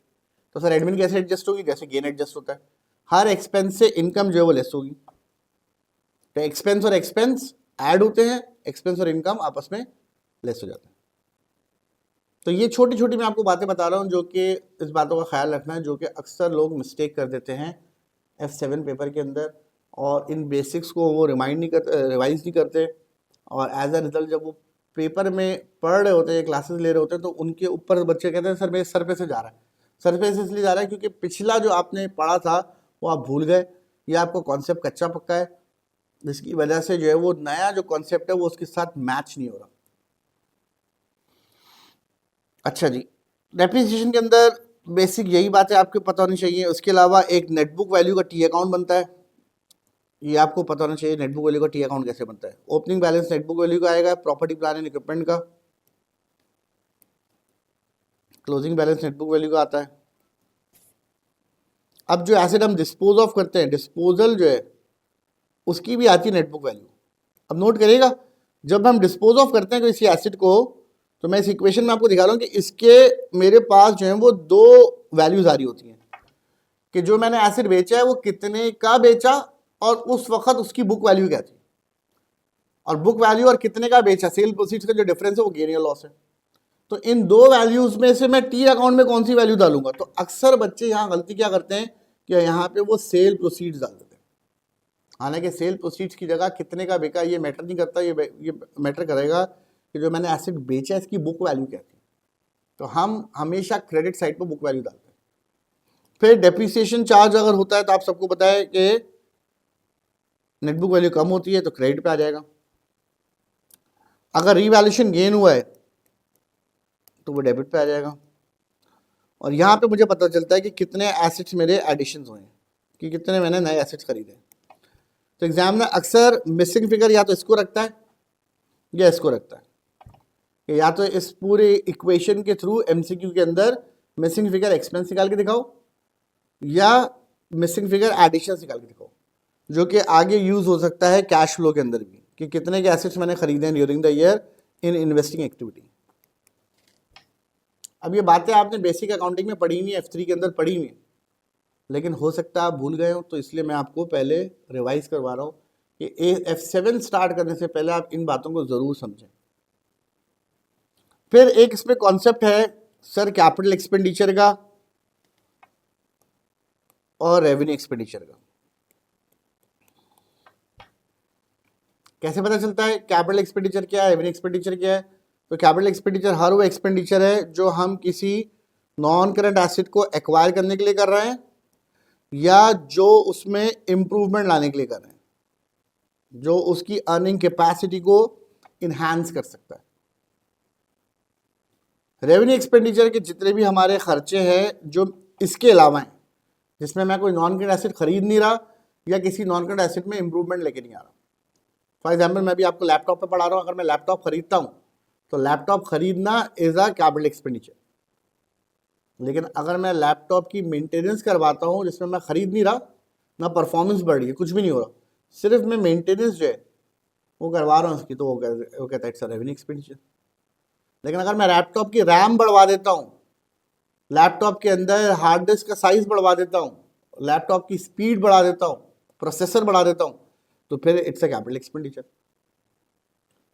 तो सर एडमिन कैसे एडजस्ट होगी, जैसे गेन एडजस्ट होता है, हर एक्सपेंस से इनकम जो है वो लेस होगी। तो एक्सपेंस और एक्सपेंस ऐड होते हैं, एक्सपेंस और इनकम आपस में लेस हो जाते हैं। तो ये छोटी छोटी मैं आपको बातें बता रहा हूँ जो कि इस बातों का ख्याल रखना है, जो कि अक्सर लोग मिस्टेक कर देते हैं F7 पेपर के अंदर, और इन बेसिक्स को वो रिवाइज नहीं करते, और एज अ रिजल्ट जब वो पेपर में पढ़ रहे होते हैं, क्लासेस ले रहे होते हैं, तो उनके ऊपर बच्चे कहते हैं सर मेरे सर पे से जा रहा है। सर पे से इसलिए जा रहा है क्योंकि पिछला जो आपने पढ़ा था वो आप भूल गए, या आपको कॉन्सेप्ट कच्चा पक्का है, जिसकी वजह से जो है वो नया जो कॉन्सेप्ट है वो उसके साथ मैच नहीं हो रहा। अच्छा जी, डेप्रिसिएशन के अंदर बेसिक यही बातें आपको पता होनी चाहिए। उसके अलावा एक नेटबुक वैल्यू का टी अकाउंट बनता है, ये आपको पता होना चाहिए नेटबुक वैल्यू का टी अकाउंट कैसे बनता है। ओपनिंग बैलेंस नेटबुक वैल्यू का आएगा, प्रॉपर्टी प्लान एंड इक्विपमेंट का, क्लोजिंग बैलेंस नेटबुक वैल्यू का आता है। अब जो एसेट हम डिस्पोज ऑफ करते हैं, डिस्पोजल जो है उसकी भी आती है नेटबुक वैल्यू। अब नोट करिएगा, जब हम डिस्पोज ऑफ करते हैं किसी एसेट को, तो मैं इस इक्वेशन में आपको दिखा रहा हूँ कि इसके मेरे पास जो है वो दो वैल्यूज आ रही होती हैं कि जो मैंने एसेट बेचा है वो कितने का बेचा और उस वक्त उसकी बुक वैल्यू क्या थी, और बुक वैल्यू और कितने का बेचा, सेल प्रोसीड्स का जो डिफरेंस है वो गेन या लॉस है। तो इन दो वैल्यूज में से मैं टी अकाउंट में कौन सी वैल्यू डालूंगा, तो अक्सर बच्चे यहाँ गलती क्या करते हैं कि यहाँ पे वो सेल प्रोसीड्स डाल देते हैं। हालांकि सेल प्रोसीड्स की जगह कितने का बिका ये मैटर नहीं करता, ये मैटर करेगा कि जो मैंने एसेट बेचा इसकी बुक वैल्यू क्या थी। तो हम हमेशा क्रेडिट साइड पर बुक वैल्यू डालते हैं। फिर डेप्रिसिएशन चार्ज अगर होता है तो आप सबको पता है कि नेट बुक वैल्यू कम होती है तो क्रेडिट पे आ जाएगा। अगर रीवैल्यूएशन गेन हुआ है तो वो डेबिट पे आ जाएगा। और यहाँ पे मुझे पता चलता है कि कितने एसेट्स मेरे एडिशंस हुए हैं, कि कितने मैंने नए एसेट्स खरीदे। तो एग्जामिनर अक्सर मिसिंग फिगर या तो इसको रखता है या इसको रखता है, कि या तो इस पूरे इक्वेशन के थ्रू एमसीक्यू के अंदर मिसिंग फिगर एक्सपेंस निकाल के दिखाओ या मिसिंग फिगर एडिशन निकाल के दिखाओ, जो कि आगे यूज हो सकता है कैश फ्लो के अंदर भी, कि कितने के एसेट्स मैंने खरीदे हैं during the year in investing activity. अब ये बातें आपने बेसिक अकाउंटिंग में पढ़ी हुई है, F3 के अंदर पढ़ी हुई है, लेकिन हो सकता है आप भूल गए हो, तो इसलिए मैं आपको पहले रिवाइज करवा रहा हूँ कि F7 स्टार्ट करने से पहले आप इन बातों को जरूर समझें। फिर एक इसमें कॉन्सेप्ट है सर कैपिटल एक्सपेंडिचर का और रेवेन्यू एक्सपेंडिचर का। कैसे पता चलता है कैपिटल एक्सपेंडिचर क्या है, रेवेन्यू एक्सपेंडिचर क्या है? तो कैपिटल एक्सपेंडिचर हर वो एक्सपेंडिचर है जो हम किसी नॉन करंट एसेट को एक्वायर करने के लिए कर रहे हैं या जो उसमें इंप्रूवमेंट लाने के लिए कर रहे हैं, जो उसकी अर्निंग कैपेसिटी को इनहांस कर सकता है। रेवेन्यू एक्सपेंडिचर के जितने भी हमारे खर्चे हैं जो इसके अलावा हैं, जिसमें मैं कोई नॉन करंट एसेट खरीद नहीं रहा या किसी नॉन करंट एसेट में इंप्रूवमेंट लेके नहीं आ रहा। फॉर एग्जाम्पल मैं भी आपको लैपटॉप पे पढ़ा रहा हूँ, अगर मैं लैपटॉप खरीदता हूँ तो लैपटॉप खरीदना इज अ कैपिटल एक्सपेंडिचर, लेकिन अगर मैं लैपटॉप की मेंटेनेंस करवाता हूँ जिसमें मैं खरीद नहीं रहा, ना परफॉर्मेंस बढ़ रही है, कुछ भी नहीं हो रहा, सिर्फ मैं मेंटेनेंस जो है वो करवा रहा हूँ उसकी, तो वो कहता है इट्स अ रेवेन्यू एक्सपेंडिचर। लेकिन अगर मैं लैपटॉप की रैम बढ़वा देता हूँ, लैपटॉप के अंदर हार्ड डिस्क का साइज बढ़वा देता हूँ, लैपटॉप की स्पीड बढ़ा देता हूँ, प्रोसेसर बढ़ा देता हूँ, तो फिर इट्स अ कैपिटल एक्सपेंडिचर।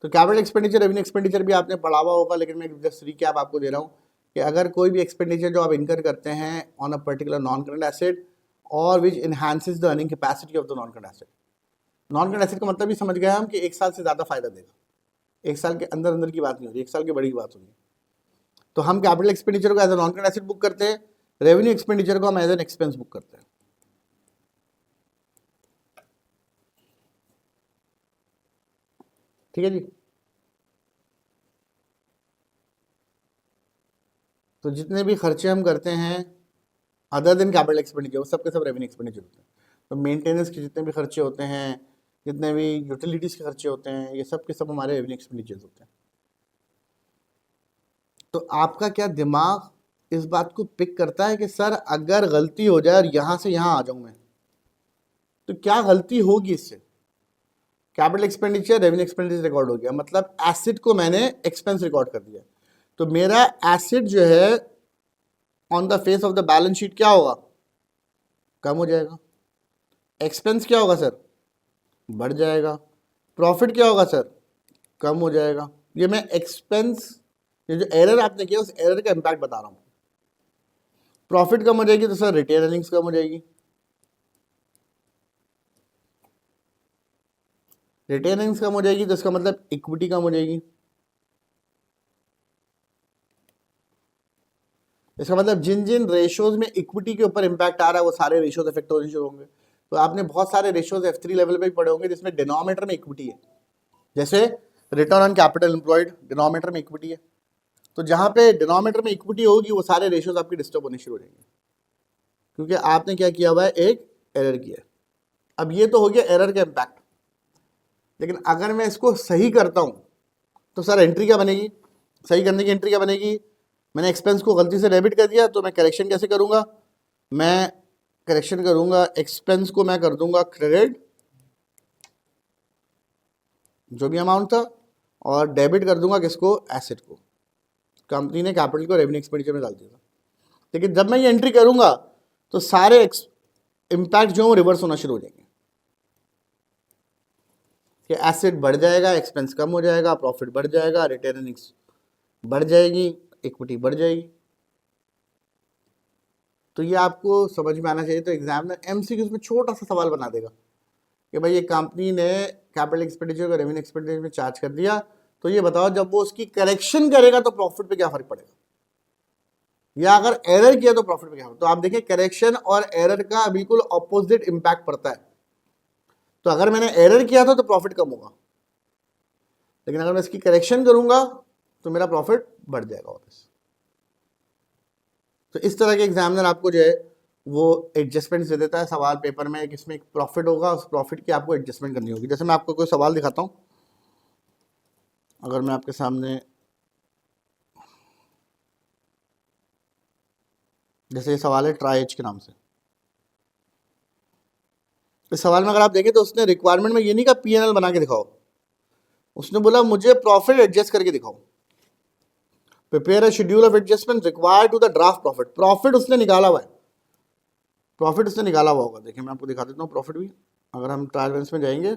तो कैपिटल एक्सपेंडिचर रेवेन्यू एक्सपेंडिचर भी आपने पढ़ा हुआ होगा, लेकिन मैं जस्ट रिकैप आपको दे रहा हूँ कि अगर कोई भी एक्सपेंडिचर जो आप इनकर करते हैं on a particular non current asset और which enhances the earning capacity of the non current asset. Non current asset का मतलब भी समझ गए हम कि 1 साल से ज़्यादा फायदा देगा, 1 साल के अंदर अंदर की बात नहीं होती, 1 साल की बड़ी बात होगी। तो हम कैपिटल एक्सपेंडिचर को as a non current asset book करते हैं, रेवेन्यू एक्सपेंडिचर को हम एज एन एक्सपेंस बुक करते हैं। ठीक है जी। तो जितने भी खर्चे हम करते हैं अदर देन कैपिटल एक्सपेंडिचर, वो सब के सब रेवेन्यू एक्सपेंडिचर होते हैं। तो मेंटेनेंस के जितने भी खर्चे होते हैं, जितने भी यूटिलिटीज के खर्चे होते हैं, ये सब के सब हमारे रेवेन्यू एक्सपेंडिचर होते हैं। तो आपका क्या दिमाग इस बात को पिक करता है कि सर अगर गलती हो जाए और यहाँ से यहाँ आ जाऊँ मैं, तो क्या गलती होगी इससे? Capital expenditure revenue expenditure record हो गया, मतलब एसेट को मैंने एक्सपेंस रिकॉर्ड कर दिया, तो मेरा एसेट जो है on the face of the balance sheet क्या होगा? कम हो जाएगा। एक्सपेंस क्या होगा सर? बढ़ जाएगा। प्रॉफिट क्या होगा सर? कम हो जाएगा। ये मैं एक्सपेंस, ये जो एरर आपने किया उस एरर का इम्पैक्ट बता रहा हूं। प्रॉफिट कम हो जाएगी तो सर रिटेन अर्निंग्स कम हो जाएगी, रिटेन अर्निंग्स कम हो जाएगी तो इसका मतलब इक्विटी कम हो जाएगी। इसका मतलब जिन जिन रेशियोज में इक्विटी के ऊपर इंपैक्ट आ रहा है वो सारे रेशियोज इफेक्ट होने शुरू होंगे। तो आपने बहुत सारे रेशियोज F3 लेवल पे भी पढ़े होंगे जिसमें डिनोमिनेटर में इक्विटी है, जैसे return on capital employed denominator में इक्विटी है। तो जहां पे डिनोमिनेटर में इक्विटी होगी वो सारे रेशियोज आपके डिस्टर्ब होने शुरू हो जाएंगे, क्योंकि आपने क्या किया हुआ है, एक एरर किया है। अब ये तो हो गया एरर का इम्पैक्ट, लेकिन अगर मैं इसको सही करता हूं तो सर एंट्री क्या बनेगी? सही करने की एंट्री क्या बनेगी? मैंने एक्सपेंस को गलती से डेबिट कर दिया, तो मैं करेक्शन कैसे करूंगा? मैं करेक्शन करूंगा, एक्सपेंस को मैं कर दूंगा क्रेडिट, जो भी अमाउंट था, और डेबिट कर दूंगा किसको? एसेट को। कंपनी ने कैपिटल को रेवेन्यू एक्सपेंडिचर में डाल दिया था, लेकिन जब मैं ये एंट्री करूंगा तो सारे इम्पैक्ट जो है रिवर्स होना शुरू हो जाएंगे कि एसेट बढ़ जाएगा, एक्सपेंस कम हो जाएगा, प्रॉफिट बढ़ जाएगा, रिटेन अर्निंग्स बढ़ जाएगी, इक्विटी बढ़ जाएगी। तो ये आपको समझ में आना चाहिए। तो एग्जामिनर एमसीक्यूज में छोटा सा सवाल बना देगा कि भाई ये कंपनी ने कैपिटल एक्सपेंडिचर को रेवेन्यू एक्सपेंडिचर में चार्ज कर दिया, तो ये बताओ जब वो उसकी करेक्शन करेगा तो प्रॉफिट पे क्या फर्क पड़ेगा, या अगर एरर किया तो प्रॉफिट पे क्या फर्क? तो आप देखिए करेक्शन और एरर का बिल्कुल ऑपोजिट इंपैक्ट पड़ता है। तो अगर मैंने एरर किया था तो प्रॉफिट कम होगा, लेकिन अगर मैं इसकी करेक्शन करूंगा तो मेरा प्रॉफिट बढ़ जाएगा वापस। तो इस तरह के एग्जामिनर आपको जो है वो एडजस्टमेंट दे देता है सवाल पेपर में, इसमें एक प्रॉफिट होगा, उस प्रॉफिट की आपको एडजस्टमेंट करनी होगी। जैसे मैं आपको कोई सवाल दिखाता हूँ, अगर मैं आपके सामने, जैसे ये सवाल है ट्राई एज के नाम से। इस सवाल में अगर आप देखें तो उसने रिक्वायरमेंट में ये नहीं कहा पीएनएल बना के दिखाओ, उसने बोला मुझे प्रॉफिट एडजस्ट करके दिखाओ। Prepare a schedule of adjustment required to the draft profit. Profit उसने निकाला हुआ है, प्रॉफिट उसने निकाला हुआ होगा। देखिए मैं आपको दिखा देता हूँ प्रॉफिट भी। अगर हम ट्रायल बैलेंस में जाएंगे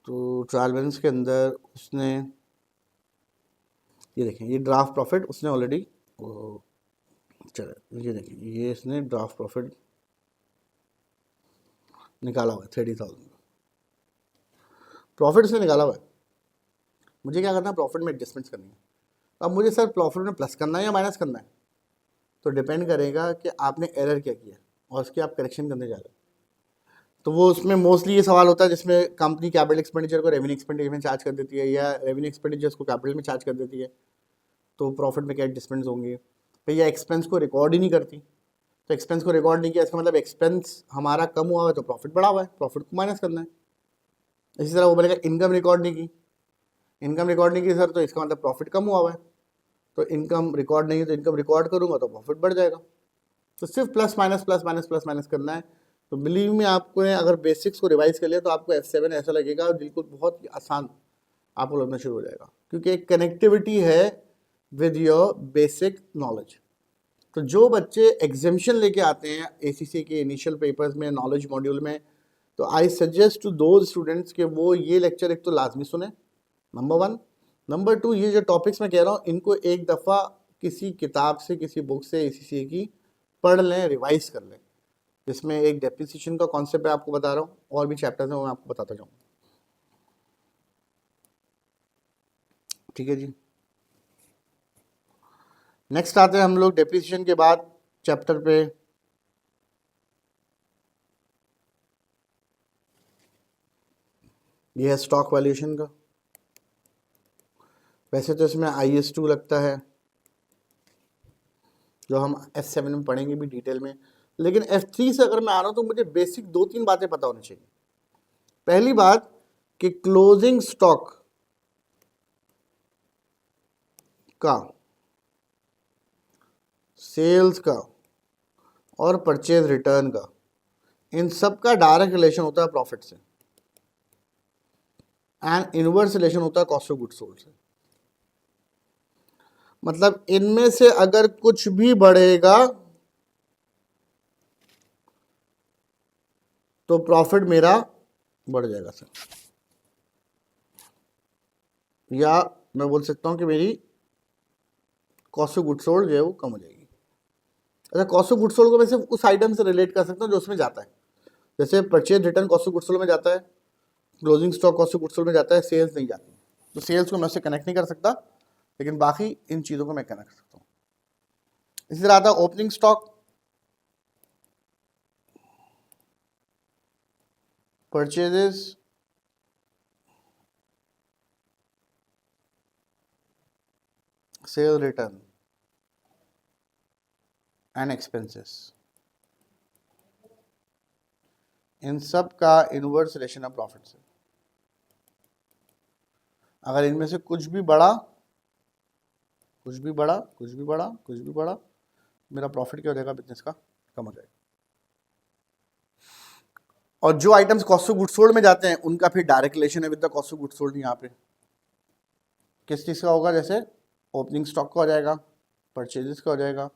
तो ट्रायल बैलेंस के अंदर उसने, ये देखें ये ड्राफ्ट प्रॉफिट उसने ऑलरेडी, चलो ये देखें ये इसने ड्राफ्ट प्रॉफिट निकाला हुआ है 30,000 प्रॉफिट उसने निकाला हुआ है। मुझे क्या करना है, प्रॉफिट में एडजस्टमेंट्स करनी है। अब मुझे सर प्रॉफिट में प्लस करना है या माइनस करना है, तो डिपेंड करेगा कि आपने एरर क्या किया और उसके आप करेक्शन करने जा रहे हैं। तो वो उसमें मोस्टली ये सवाल होता है जिसमें कंपनी कैपिटल एक्सपेंडिचर को रेवेन्यू एक्सपेंडिचर में चार्ज कर देती है या रेवेन्यू एक्सपेंडिचर को कैपिटल में चार्ज कर देती है, तो प्रॉफिट में क्या एडजस्टमेंट्स होंगे। फिर या एक्सपेंस को रिकॉर्ड ही नहीं करती, तो एक्सपेंस को रिकॉर्ड नहीं किया इसका मतलब एक्सपेंस हमारा कम हुआ है तो प्रॉफिट बढ़ा हुआ है, प्रॉफिट को माइनस करना है। इसी तरह वो बोलेगा इनकम रिकॉर्ड नहीं की, इनकम रिकॉर्ड नहीं की सर तो इसका मतलब प्रॉफिट कम हुआ है, तो इनकम रिकॉर्ड नहीं है तो इनकम रिकॉर्ड करूंगा तो प्रॉफिट बढ़ जाएगा। तो सिर्फ plus minus plus minus plus minus करना है। तो बिलीव में आपको अगर बेसिक्स को रिवाइज कर लिया तो आपको F7 ऐसा लगेगा बिल्कुल बहुत ही आसान आपको लगना शुरू हो जाएगा, क्योंकि एक कनेक्टिविटी है विद योर बेसिक नॉलेज। तो जो बच्चे एग्जामिशन लेके आते हैं ACCA के इनिशियल पेपर्स में नॉलेज मॉड्यूल में, तो I suggest to those students के वो ये लेक्चर एक तो लाजमी सुने, नंबर 1। नंबर 2, ये जो टॉपिक्स मैं कह रहा हूँ इनको एक दफ़ा किसी किताब से किसी बुक से ACCA की पढ़ लें, रिवाइज कर लें, जिसमें एक डेप्रिसिएशन का कॉन्सेप्ट है आपको बता रहा हूँ, और भी चैप्टर्स हैं वो मैं आपको बताता जाऊँ। ठीक है जी, नेक्स्ट आते हैं हम लोग डेप्रिसिएशन के बाद चैप्टर पे, ये है स्टॉक वैल्यूएशन का। वैसे तो इसमें IS2 लगता है जो हम F7 में पढ़ेंगे भी डिटेल में, लेकिन F3 से अगर मैं आ रहा हूँ तो मुझे बेसिक 2-3 बातें पता होनी चाहिए। पहली बात कि क्लोजिंग स्टॉक का, सेल्स का और परचेज रिटर्न का, इन सब का डायरेक्ट रिलेशन होता है प्रॉफिट से एंड इनवर्स रिलेशन होता है कॉस्ट ऑफ गुड्स सोल्ड से। मतलब इनमें से अगर कुछ भी बढ़ेगा तो प्रॉफिट मेरा बढ़ जाएगा सर, या मैं बोल सकता हूं कि मेरी कॉस्ट ऑफ गुड्स सोल्ड जो है वो कम हो जाएगी। अच्छा, कॉस्ट ऑफ गुड्स सोल्ड को मैं सिर्फ उस आइटम से रिलेट कर सकता हूं जो उसमें जाता है। जैसे purchase return cost of goods sold में जाता है, closing stock cost of goods sold में जाता है, सेल्स नहीं जाती। तो सेल्स को मैं उससे कनेक्ट नहीं कर सकता, लेकिन बाकी इन चीज़ों को मैं कनेक्ट कर सकता हूँ। इसी तरह आता है opening stock, purchases, sale return and expenses, इन सब का इनवर्स रिलेशन है प्रॉफिट से। अगर इनमें से कुछ भी बढ़ा, कुछ भी बढ़ा, कुछ भी बढ़ा, कुछ भी बढ़ा, मेरा प्रॉफिट क्या हो जाएगा, बिजनेस का कम हो जाएगा। और जो items cost of goods sold में जाते हैं उनका फिर डायरेक्ट रिलेशन है with the cost of goods sold. यहाँ पे किस चीज़ का होगा, जैसे ओपनिंग स्टॉक का हो जाएगा, परचेजेस का हो जाएगा,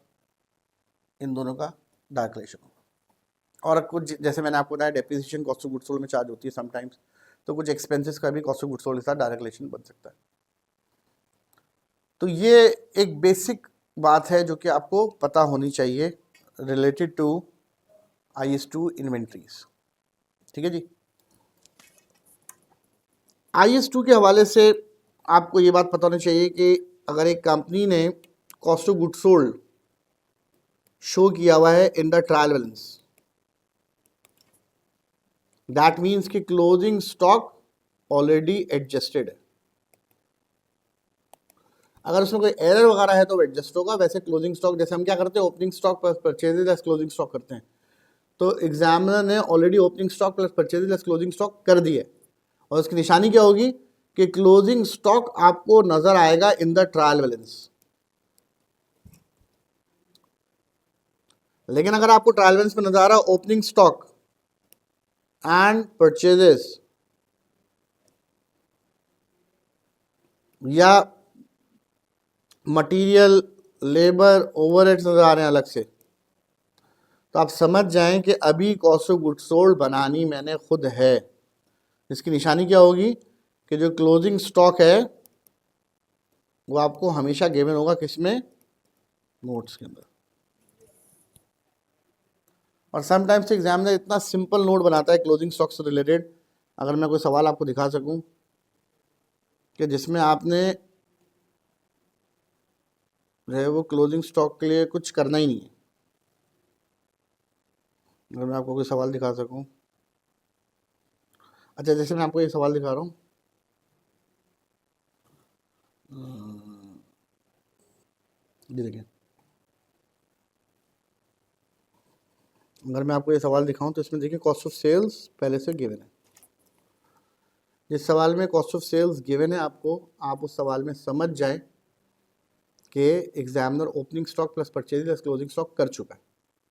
इन दोनों का डायरेक्ट रिलेशन होगा। और कुछ जैसे मैंने आपको बताया depreciation cost of goods sold में चार्ज होती है समटाइम्स, तो कुछ एक्सपेंसेस का भी कॉस्ट ऑफ गुड्स सोल्ड के साथ डायरेक्ट रिलेशन बन सकता है। तो ये एक बेसिक बात है जो कि आपको पता होनी चाहिए रिलेटेड टू IS2 इन्वेंट्रीज। ठीक है जी, IS2 के हवाले से आपको ये बात पता होनी चाहिए कि अगर एक कंपनी ने cost of goods sold show किया हुआ है in the trial balance, that means कि क्लोजिंग स्टॉक ऑलरेडी एडजस्टेड है। अगर उसमें कोई एरर वगैरह है तो वो एडजस्ट होगा। वैसे क्लोजिंग स्टॉक जैसे हम क्या करते हैं, opening stock plus purchases less closing stock करते हैं, तो एग्जामिनर ने already opening stock plus purchases less closing stock कर दी है, और उसकी निशानी क्या होगी कि क्लोजिंग स्टॉक आपको नजर आएगा इन द ट्रायल बैलेंस। लेकिन अगर आपको ट्रायल बैलेंस में नजर आ रहा है ओपनिंग स्टॉक एंड परचेजेस या मटेरियल लेबर ओवरहेड्स नजर आ रहे हैं अलग से, तो आप समझ जाएं कि अभी कॉस्ट ऑफ गुड्स सोल्ड बनानी मैंने खुद है। इसकी निशानी क्या होगी कि जो क्लोजिंग स्टॉक है वो आपको हमेशा गिवन होगा किसमें, नोट्स के अंदर। और समटाइम्स एग्जामिनर इतना सिंपल नोट बनाता है क्लोजिंग स्टॉक से रिलेटेड, अगर मैं कोई सवाल आपको दिखा सकूं कि जिसमें आपने जो है वो क्लोजिंग स्टॉक के लिए कुछ करना ही नहीं है, अगर मैं आपको कोई सवाल दिखा सकूं। अच्छा, जैसे मैं आपको ये सवाल दिखा रहा हूँ, ये देखिए, अगर मैं आपको ये सवाल दिखाऊं तो इसमें देखिए कॉस्ट ऑफ सेल्स पहले से गिवन है। जिस सवाल में कॉस्ट ऑफ सेल्स गिवन है आपको, आप उस सवाल में समझ जाए कि examiner opening stock plus purchase plus closing stock कर चुका है।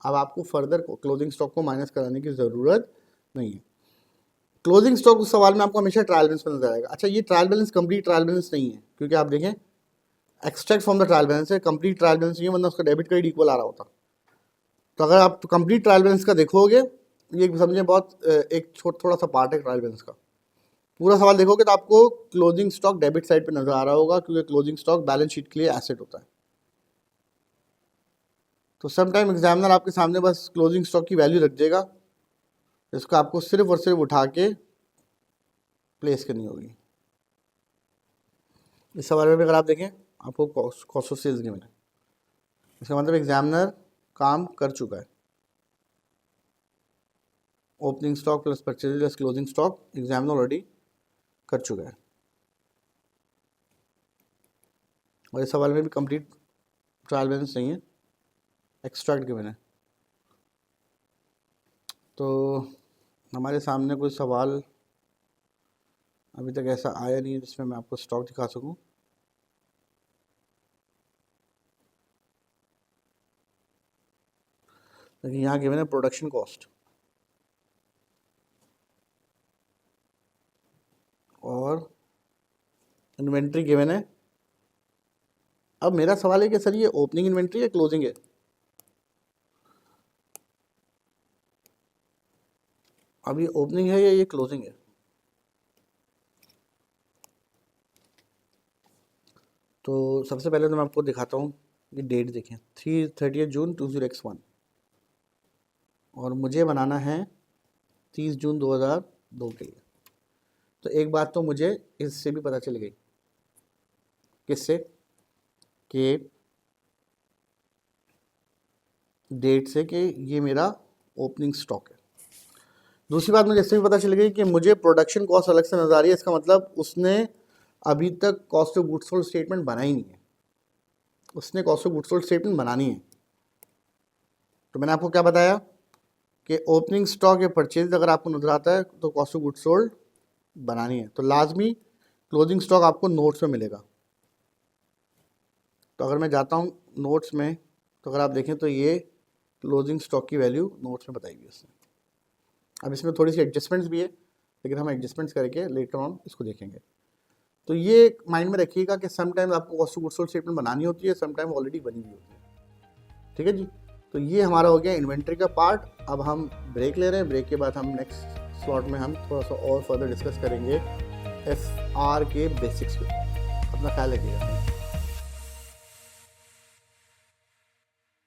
अब आपको फर्दर क्लोजिंग स्टॉक को माइनस कराने की ज़रूरत नहीं है। क्लोजिंग स्टॉक उस सवाल में आपको हमेशा ट्रायल बैलेंस में नजर आएगा। अच्छा, ये trial balance complete trial balance नहीं है, क्योंकि आप देखें extract from the trial balance है, कंप्लीट ट्रायल बैलेंस नहीं है, वरना उसका डेबिट क्रेडिट इक्वल आ रहा होता। तो अगर आप कंप्लीट ट्रायल बैलेंस का देखोगे, ये समझें बहुत एक थोड़ा सा पार्ट है ट्रायल बैलेंस का, पूरा सवाल देखोगे तो आपको क्लोजिंग स्टॉक डेबिट साइड पे नजर आ रहा होगा, क्योंकि क्लोजिंग स्टॉक बैलेंस शीट के लिए एसेट होता है। तो समटाइम एग्जामिनर आपके सामने बस क्लोजिंग स्टॉक की वैल्यू रख देगा, इसको आपको सिर्फ और सिर्फ उठा के प्लेस करनी होगी। इस सवाल में भी अगर आप देखें आपको कॉस्ट ऑफ सेल्स गिवन है, इसका मतलब एग्जामिनर काम कर चुका है। Opening stock plus purchase plus closing stock examiner already कर चुका है, और इस सवाल में भी कंप्लीट ट्रायल बैलेंस नहीं है, एक्सट्रैक्ट गिवन है। तो हमारे सामने कोई सवाल अभी तक ऐसा आया नहीं है जिसमें मैं आपको स्टॉक दिखा सकूं। लेकिन यहाँ गिवन है प्रोडक्शन कॉस्ट और इन्वेंट्री गिवन है। अब मेरा सवाल है कि सर ये ओपनिंग इन्वेंट्री या क्लोजिंग है? अब ये ओपनिंग है या ये क्लोजिंग है? तो सबसे पहले तो मैं आपको दिखाता हूँ, ये डेट देखें 30 जून 20x1, और मुझे बनाना है 30 जून 2002 के लिए। तो एक बात तो मुझे इससे भी पता चल गई, किससे, कि डेट से, कि ये मेरा ओपनिंग स्टॉक है। दूसरी बात मुझे इससे भी पता चल गई कि मुझे प्रोडक्शन कॉस्ट अलग से नजर आ रही है, इसका मतलब उसने अभी तक cost of goods sold statement बना ही नहीं है, उसने cost of goods sold statement बनानी है। तो मैंने आपको क्या बताया कि ओपनिंग स्टॉक या परचेज अगर आपको नजर आता है तो कॉस्ट ऑफ गुड्स सोल्ड बनानी है, तो लाजमी क्लोजिंग स्टॉक आपको नोट्स में मिलेगा। तो अगर मैं जाता हूँ नोट्स में, तो अगर आप देखें तो ये क्लोजिंग स्टॉक की वैल्यू नोट्स में बताई गई उसने। अब इसमें थोड़ी सी एडजस्टमेंट्स भी है, लेकिन हम एडजस्टमेंट्स करके लेटर ऑन इसको देखेंगे। तो ये माइंड में रखिएगा कि समटाइम आपको cost of goods sold statement बनानी होती है, समटाइम ऑलरेडी बनी हुई होती है। ठीक है जी, तो ये हमारा हो गया इन्वेंट्री का पार्ट। अब हम ब्रेक ले रहे हैं, ब्रेक के बाद हम नेक्स्ट स्लॉट में हम थोड़ा सा और फर्दर डिस्कस करेंगे FR के बेसिक्स पे। अपना ख्याल रखिएगा।